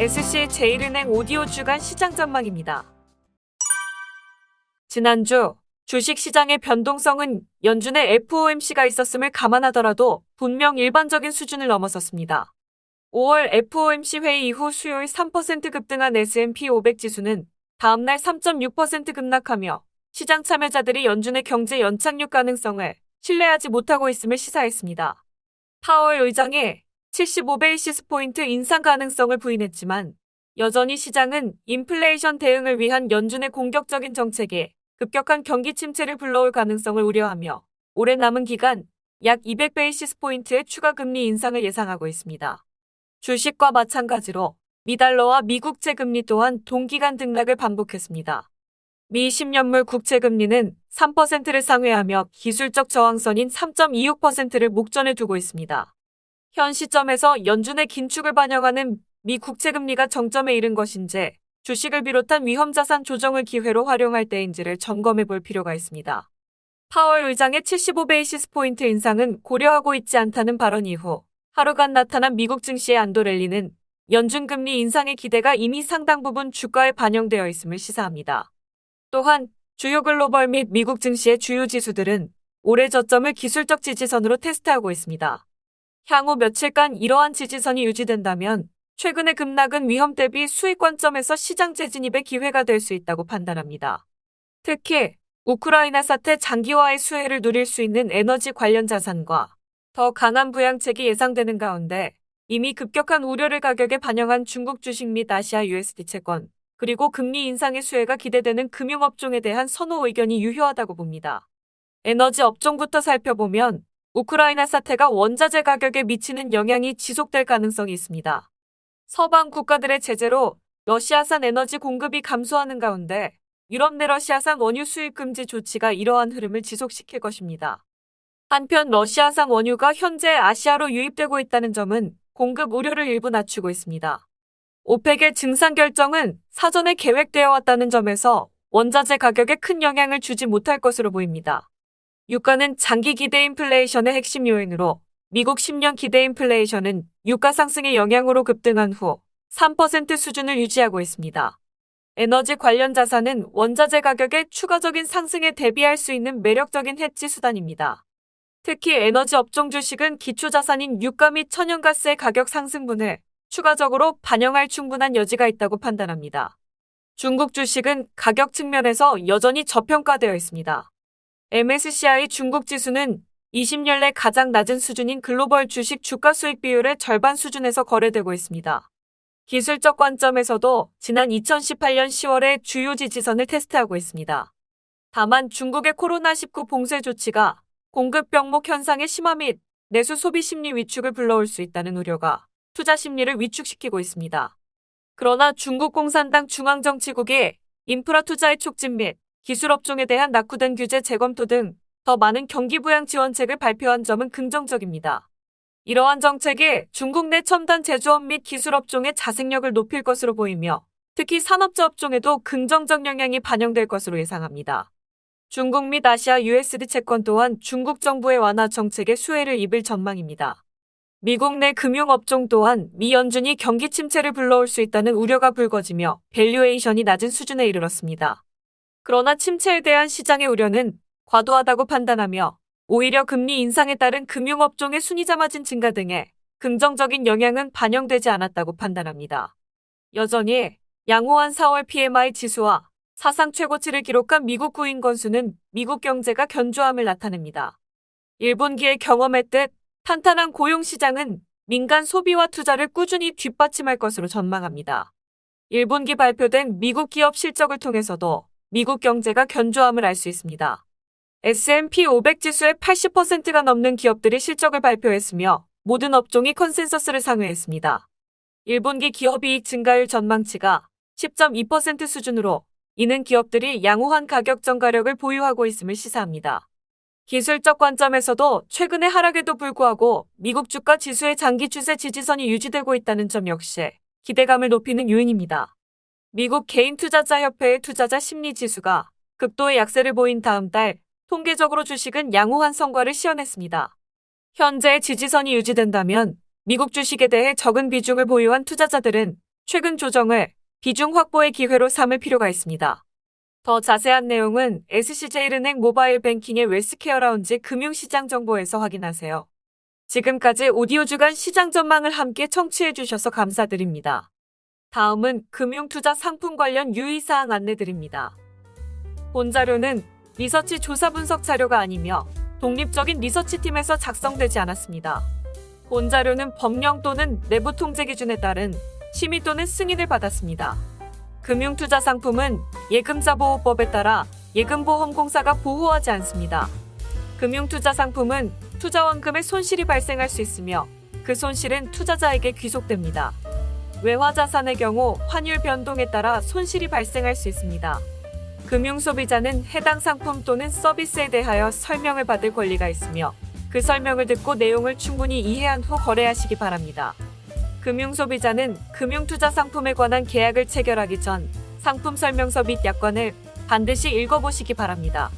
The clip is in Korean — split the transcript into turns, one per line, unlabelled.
SC제일은행 오디오 주간 시장 전망입니다. 지난주 주식시장의 변동성은 연준의 FOMC가 있었음을 감안하더라도 분명 일반적인 수준을 넘어섰습니다. 5월 FOMC 회의 이후 수요일 3% 급등한 S&P 500 지수는 다음날 3.6% 급락하며 시장 참여자들이 연준의 경제 연착륙 가능성을 신뢰하지 못하고 있음을 시사했습니다. 파월 의장이 75베이시스 포인트 인상 가능성을 부인했지만 여전히 시장은 인플레이션 대응을 위한 연준의 공격적인 정책에 급격한 경기 침체를 불러올 가능성을 우려하며 올해 남은 기간 약 200베이시스 포인트의 추가 금리 인상을 예상하고 있습니다. 주식과 마찬가지로 미달러와 미국채 금리 또한 동기간 등락을 반복했습니다. 미 10년물 국채 금리는 3%를 상회하며 기술적 저항선인 3.26%를 목전에 두고 있습니다. 현 시점에서 연준의 긴축을 반영하는 미 국채 금리가 정점에 이른 것인지 주식을 비롯한 위험자산 조정을 기회로 활용할 때인지를 점검해 볼 필요가 있습니다. 파월 의장의 75베이시스 포인트 인상은 고려하고 있지 않다는 발언 이후 하루간 나타난 미국 증시의 안도 랠리는 연준 금리 인상의 기대가 이미 상당 부분 주가에 반영되어 있음을 시사합니다. 또한 주요 글로벌 및 미국 증시의 주요 지수들은 올해 저점을 기술적 지지선으로 테스트하고 있습니다. 향후 며칠간 이러한 지지선이 유지된다면 최근의 급락은 위험 대비 수익 관점에서 시장 재진입의 기회가 될 수 있다고 판단합니다. 특히 우크라이나 사태 장기화의 수혜를 누릴 수 있는 에너지 관련 자산과 더 강한 부양책이 예상되는 가운데 이미 급격한 우려를 가격에 반영한 중국 주식 및 아시아 USD 채권, 그리고 금리 인상의 수혜가 기대되는 금융업종에 대한 선호 의견이 유효하다고 봅니다. 에너지 업종부터 살펴보면 우크라이나 사태가 원자재 가격에 미치는 영향이 지속될 가능성이 있습니다. 서방 국가들의 제재로 러시아산 에너지 공급이 감소하는 가운데 유럽 내 러시아산 원유 수입 금지 조치가 이러한 흐름을 지속시킬 것입니다. 한편 러시아산 원유가 현재 아시아로 유입되고 있다는 점은 공급 우려를 일부 낮추고 있습니다. 오펙의 증산 결정은 사전에 계획되어 왔다는 점에서 원자재 가격에 큰 영향을 주지 못할 것으로 보입니다. 유가는 장기 기대 인플레이션의 핵심 요인으로 미국 10년 기대 인플레이션은 유가 상승의 영향으로 급등한 후 3% 수준을 유지하고 있습니다. 에너지 관련 자산은 원자재 가격의 추가적인 상승에 대비할 수 있는 매력적인 해지 수단입니다. 특히 에너지 업종 주식은 기초자산인 유가 및 천연가스의 가격 상승분을 추가적으로 반영할 충분한 여지가 있다고 판단합니다. 중국 주식은 가격 측면에서 여전히 저평가되어 있습니다. MSCI 중국 지수는 20년 내 가장 낮은 수준인 글로벌 주식 주가 수익 비율의 절반 수준에서 거래되고 있습니다. 기술적 관점에서도 지난 2018년 10월에 주요 지지선을 테스트하고 있습니다. 다만 중국의 코로나19 봉쇄 조치가 공급 병목 현상의 심화 및 내수 소비 심리 위축을 불러올 수 있다는 우려가 투자 심리를 위축시키고 있습니다. 그러나 중국 공산당 중앙정치국이 인프라 투자의 촉진 및 기술 업종에 대한 낙후된 규제 재검토 등 더 많은 경기 부양 지원책을 발표한 점은 긍정적입니다. 이러한 정책이 중국 내 첨단 제조업 및 기술 업종의 자생력을 높일 것으로 보이며 특히 산업재 업종에도 긍정적 영향이 반영될 것으로 예상합니다. 중국 및 아시아 USD 채권 또한 중국 정부의 완화 정책에 수혜를 입을 전망입니다. 미국 내 금융업종 또한 미 연준이 경기 침체를 불러올 수 있다는 우려가 불거지며 밸류에이션이 낮은 수준에 이르렀습니다. 그러나 침체에 대한 시장의 우려는 과도하다고 판단하며 오히려 금리 인상에 따른 금융업종의 순이자 마진 증가 등의 긍정적인 영향은 반영되지 않았다고 판단합니다. 여전히 양호한 4월 PMI 지수와 사상 최고치를 기록한 미국 구인 건수는 미국 경제가 견조함을 나타냅니다. 1분기에 경험했듯 탄탄한 고용시장은 민간 소비와 투자를 꾸준히 뒷받침할 것으로 전망합니다. 1분기 발표된 미국 기업 실적을 통해서도 미국 경제가 견조함을 알 수 있습니다. S&P 500 지수의 80%가 넘는 기업들이 실적을 발표했으며 모든 업종이 컨센서스를 상회했습니다. 1분기 기업이익 증가율 전망치가 10.2% 수준으로 이는 기업들이 양호한 가격 전가력을 보유하고 있음을 시사합니다. 기술적 관점에서도 최근의 하락에도 불구하고 미국 주가 지수의 장기 추세 지지선이 유지되고 있다는 점 역시 기대감을 높이는 요인입니다. 미국 개인투자자협회의 투자자 심리지수가 극도의 약세를 보인 다음 달 통계적으로 주식은 양호한 성과를 시현했습니다. 현재 지지선이 유지된다면 미국 주식에 대해 적은 비중을 보유한 투자자들은 최근 조정을 비중 확보의 기회로 삼을 필요가 있습니다. 더 자세한 내용은 SC제일은행 모바일 뱅킹의 웰스케어 라운지 금융시장 정보에서 확인하세요. 지금까지 오디오 주간 시장 전망을 함께 청취해 주셔서 감사드립니다. 다음은 금융투자 상품 관련 유의사항 안내드립니다. 본 자료는 리서치 조사 분석 자료가 아니며 독립적인 리서치팀에서 작성되지 않았습니다. 본 자료는 법령 또는 내부 통제 기준에 따른 심의 또는 승인을 받았습니다. 금융투자 상품은 예금자보호법에 따라 예금보험공사가 보호하지 않습니다. 금융투자 상품은 투자원금의 손실이 발생할 수 있으며 그 손실은 투자자에게 귀속됩니다. 외화자산의 경우 환율 변동에 따라 손실이 발생할 수 있습니다. 금융소비자는 해당 상품 또는 서비스에 대하여 설명을 받을 권리가 있으며 그 설명을 듣고 내용을 충분히 이해한 후 거래하시기 바랍니다. 금융소비자는 금융투자 상품에 관한 계약을 체결하기 전 상품 설명서 및 약관을 반드시 읽어보시기 바랍니다.